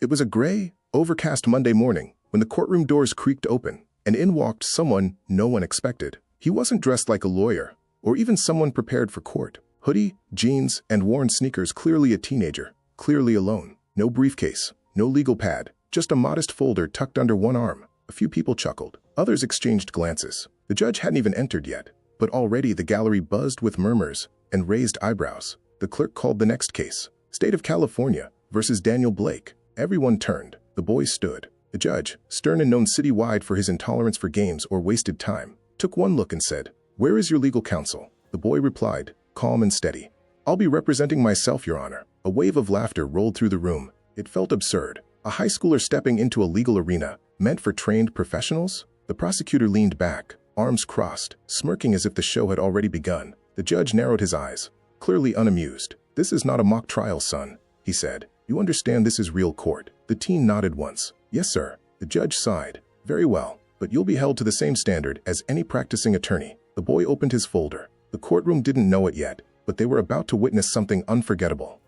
It was a gray, overcast Monday morning when the courtroom doors creaked open, and in walked someone no one expected. He wasn't dressed like a lawyer, or even someone prepared for court. Hoodie, jeans, and worn sneakers, clearly a teenager, clearly alone. No briefcase, no legal pad, just a modest folder tucked under one arm. A few people chuckled. Others exchanged glances. The judge hadn't even entered yet, but already the gallery buzzed with murmurs and raised eyebrows. The clerk called the next case. State of California versus Daniel Blake. Everyone turned. The boys stood. The judge, stern and known citywide for his intolerance for games or wasted time, took one look and said, "Where is your legal counsel?" The boy replied, calm and steady, "I'll be representing myself, Your Honor." A wave of laughter rolled through the room. It felt absurd. A high schooler stepping into a legal arena meant for trained professionals? The prosecutor leaned back, arms crossed, smirking as if the show had already begun. The judge narrowed his eyes, clearly unamused. "This is not a mock trial, son," he said. "You understand this is real court." The teen nodded once. "Yes, sir." The judge sighed. "Very well, but you'll be held to the same standard as any practicing attorney." The boy opened his folder. The courtroom didn't know it yet, but they were about to witness something unforgettable.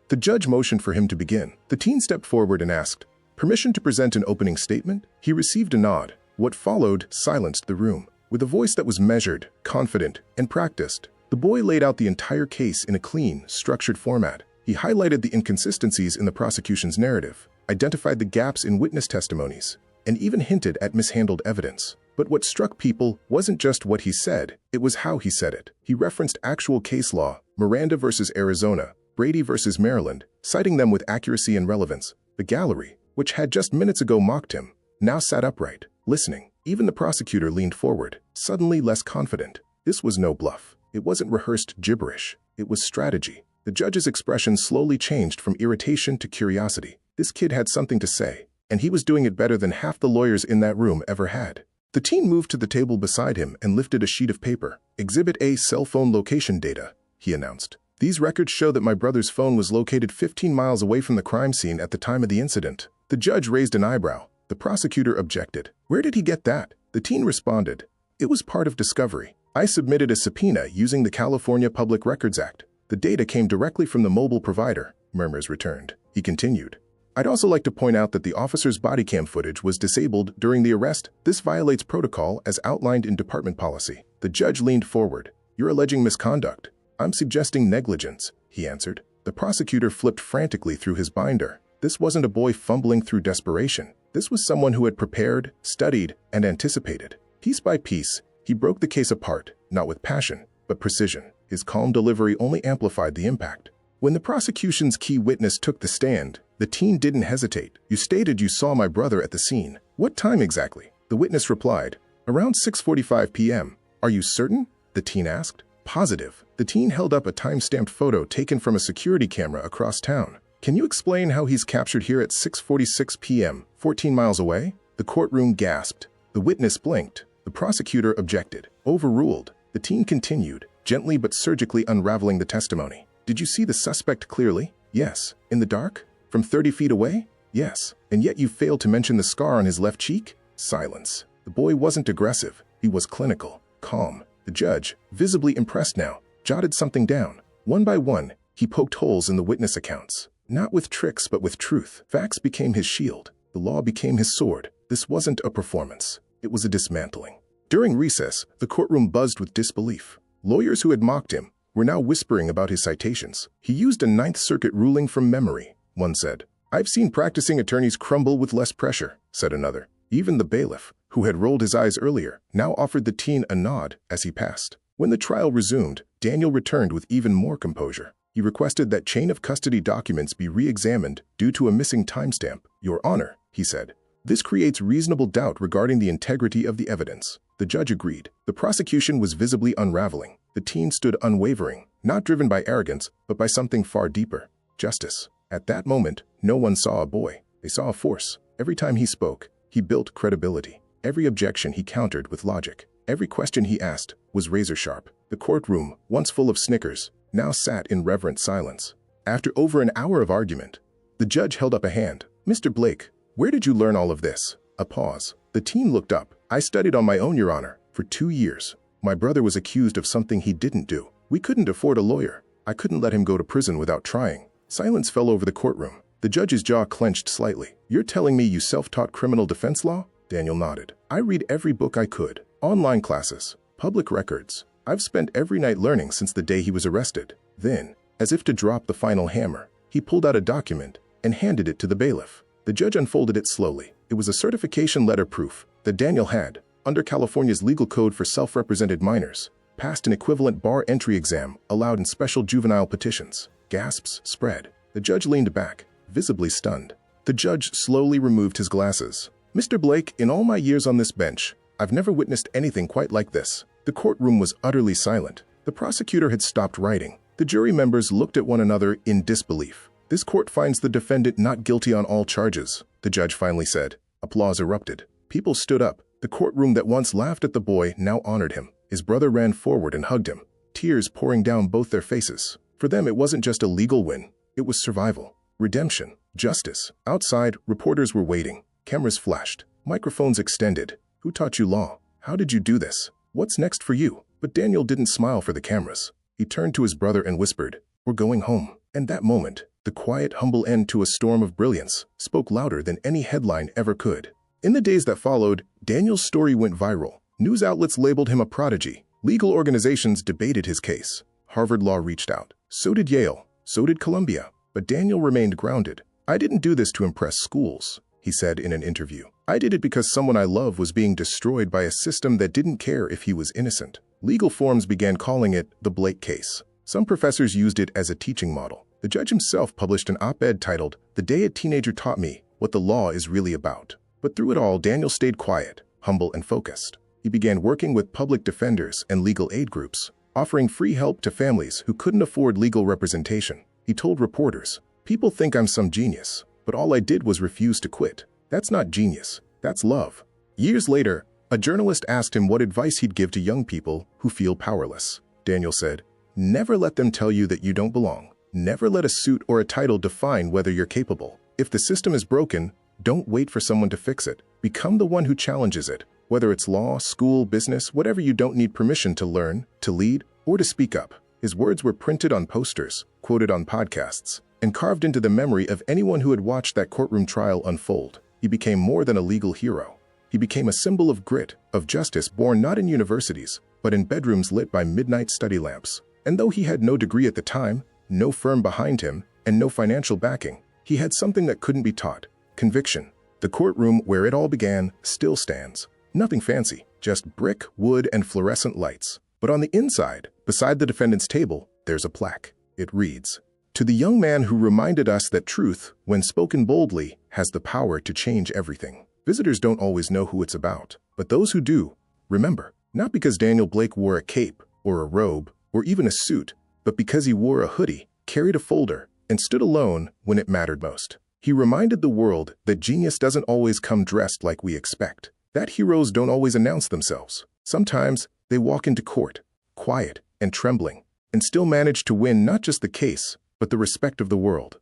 The judge motioned for him to begin. The teen stepped forward and asked, "Permission to present an opening statement?" He received a nod. What followed silenced the room. With a voice that was measured, confident, and practiced, the boy laid out the entire case in a clean, structured format. He highlighted the inconsistencies in the prosecution's narrative, identified the gaps in witness testimonies, and even hinted at mishandled evidence. But what struck people wasn't just what he said, it was how he said it. He referenced actual case law, Miranda versus Arizona, Brady versus Maryland, citing them with accuracy and relevance. The gallery, which had just minutes ago mocked him, now sat upright, listening. Even the prosecutor leaned forward, suddenly less confident. This was no bluff. It wasn't rehearsed gibberish. It was strategy. The judge's expression slowly changed from irritation to curiosity. This kid had something to say, and he was doing it better than half the lawyers in that room ever had. The teen moved to the table beside him and lifted a sheet of paper. "Exhibit A, cell phone location data," he announced. "These records show that my brother's phone was located 15 miles away from the crime scene at the time of the incident." The judge raised an eyebrow. The prosecutor objected. "Where did he get that?" The teen responded, "It was part of discovery. I submitted a subpoena using the California Public Records Act. The data came directly from the mobile provider." Murmurs returned. He continued, "I'd also like to point out that the officer's body cam footage was disabled during the arrest. This violates protocol as outlined in department policy." The judge leaned forward. "You're alleging misconduct." "I'm suggesting negligence," he answered. The prosecutor flipped frantically through his binder. This wasn't a boy fumbling through desperation. This was someone who had prepared, studied, and anticipated. Piece by piece, he broke the case apart, not with passion, but precision. His calm delivery only amplified the impact. When the prosecution's key witness took the stand, the teen didn't hesitate. "You stated you saw my brother at the scene. What time exactly?" The witness replied, "Around 6:45 p.m. "Are you certain?" the teen asked. "Positive." The teen held up a time-stamped photo taken from a security camera across town. "Can you explain how he's captured here at 6:46 p.m., 14 miles away?" The courtroom gasped. The witness blinked. The prosecutor objected. Overruled. The teen continued, gently but surgically unraveling the testimony. "Did you see the suspect clearly?" "Yes." "In the dark? From 30 feet away?" "Yes." "And yet you failed to mention the scar on his left cheek?" Silence. The boy wasn't aggressive. He was clinical, calm. The judge, visibly impressed now, jotted something down. One by one, he poked holes in the witness accounts. Not with tricks, but with truth. Facts became his shield. The law became his sword. This wasn't a performance. It was a dismantling. During recess, the courtroom buzzed with disbelief. Lawyers who had mocked him were now whispering about his citations. "He used a Ninth Circuit ruling from memory," one said. "I've seen practicing attorneys crumble with less pressure," said another. Even the bailiff, who had rolled his eyes earlier, now offered the teen a nod as he passed. When the trial resumed, Daniel returned with even more composure. He requested that chain of custody documents be re-examined due to a missing timestamp. "Your Honor," he said, "this creates reasonable doubt regarding the integrity of the evidence." The judge agreed. The prosecution was visibly unraveling. The teen stood unwavering, not driven by arrogance, but by something far deeper: justice. At that moment, no one saw a boy. They saw a force. Every time he spoke, he built credibility. Every objection he countered with logic. Every question he asked was razor-sharp. The courtroom, once full of snickers, now sat in reverent silence. After over an hour of argument, the judge held up a hand. "Mr. Blake, where did you learn all of this?" A pause. The teen looked up. "I studied on my own, Your Honor, for 2 years. My brother was accused of something he didn't do. We couldn't afford a lawyer. I couldn't let him go to prison without trying." Silence fell over the courtroom. The judge's jaw clenched slightly. "You're telling me you self-taught criminal defense law?" Daniel nodded. "I read every book I could. Online classes, public records. I've spent every night learning since the day he was arrested." Then, as if to drop the final hammer, he pulled out a document and handed it to the bailiff. The judge unfolded it slowly. It was a certification letter proof that Daniel had, under California's legal code for self-represented minors, passed an equivalent bar entry exam allowed in special juvenile petitions. Gasps spread. The judge leaned back, visibly stunned. The judge slowly removed his glasses. "Mr. Blake, in all my years on this bench, I've never witnessed anything quite like this." The courtroom was utterly silent. The prosecutor had stopped writing. The jury members looked at one another in disbelief. "This court finds the defendant not guilty on all charges," the judge finally said. Applause erupted. People stood up. The courtroom that once laughed at the boy now honored him. His brother ran forward and hugged him, tears pouring down both their faces. For them, it wasn't just a legal win. It was survival, redemption, justice. Outside, reporters were waiting. Cameras flashed. Microphones extended. "Who taught you law? How did you do this? What's next for you?" But Daniel didn't smile for the cameras. He turned to his brother and whispered, "We're going home." And that moment, the quiet, humble end to a storm of brilliance, spoke louder than any headline ever could. In the days that followed, Daniel's story went viral. News outlets labeled him a prodigy. Legal organizations debated his case. Harvard Law reached out. So did Yale. So did Columbia. But Daniel remained grounded. "I didn't do this to impress schools," he said in an interview. "I did it because someone I love was being destroyed by a system that didn't care if he was innocent." Legal forums began calling it the Blake case. Some professors used it as a teaching model. The judge himself published an op-ed titled, "The Day a Teenager Taught Me What the Law is Really About." But through it all, Daniel stayed quiet, humble, and focused. He began working with public defenders and legal aid groups, offering free help to families who couldn't afford legal representation. He told reporters, "People think I'm some genius, but all I did was refuse to quit. That's not genius, that's love." Years later, a journalist asked him what advice he'd give to young people who feel powerless. Daniel said, "Never let them tell you that you don't belong. Never let a suit or a title define whether you're capable. If the system is broken, don't wait for someone to fix it. Become the one who challenges it. Whether it's law, school, business, whatever, you don't need permission to learn, to lead, or to speak up." His words were printed on posters, quoted on podcasts, and carved into the memory of anyone who had watched that courtroom trial unfold. He became more than a legal hero. He became a symbol of grit, of justice, born not in universities, but in bedrooms lit by midnight study lamps. And though he had no degree at the time, no firm behind him, and no financial backing, he had something that couldn't be taught: conviction. The courtroom where it all began still stands. Nothing fancy, just brick, wood, and fluorescent lights. But on the inside, beside the defendant's table, there's a plaque. It reads, "To the young man who reminded us that truth, when spoken boldly, has the power to change everything." Visitors don't always know who it's about, but those who do, remember, not because Daniel Blake wore a cape, or a robe, or even a suit, but because he wore a hoodie, carried a folder, and stood alone when it mattered most. He reminded the world that genius doesn't always come dressed like we expect, that heroes don't always announce themselves. Sometimes they walk into court, quiet and trembling, and still manage to win not just the case, but the respect of the world.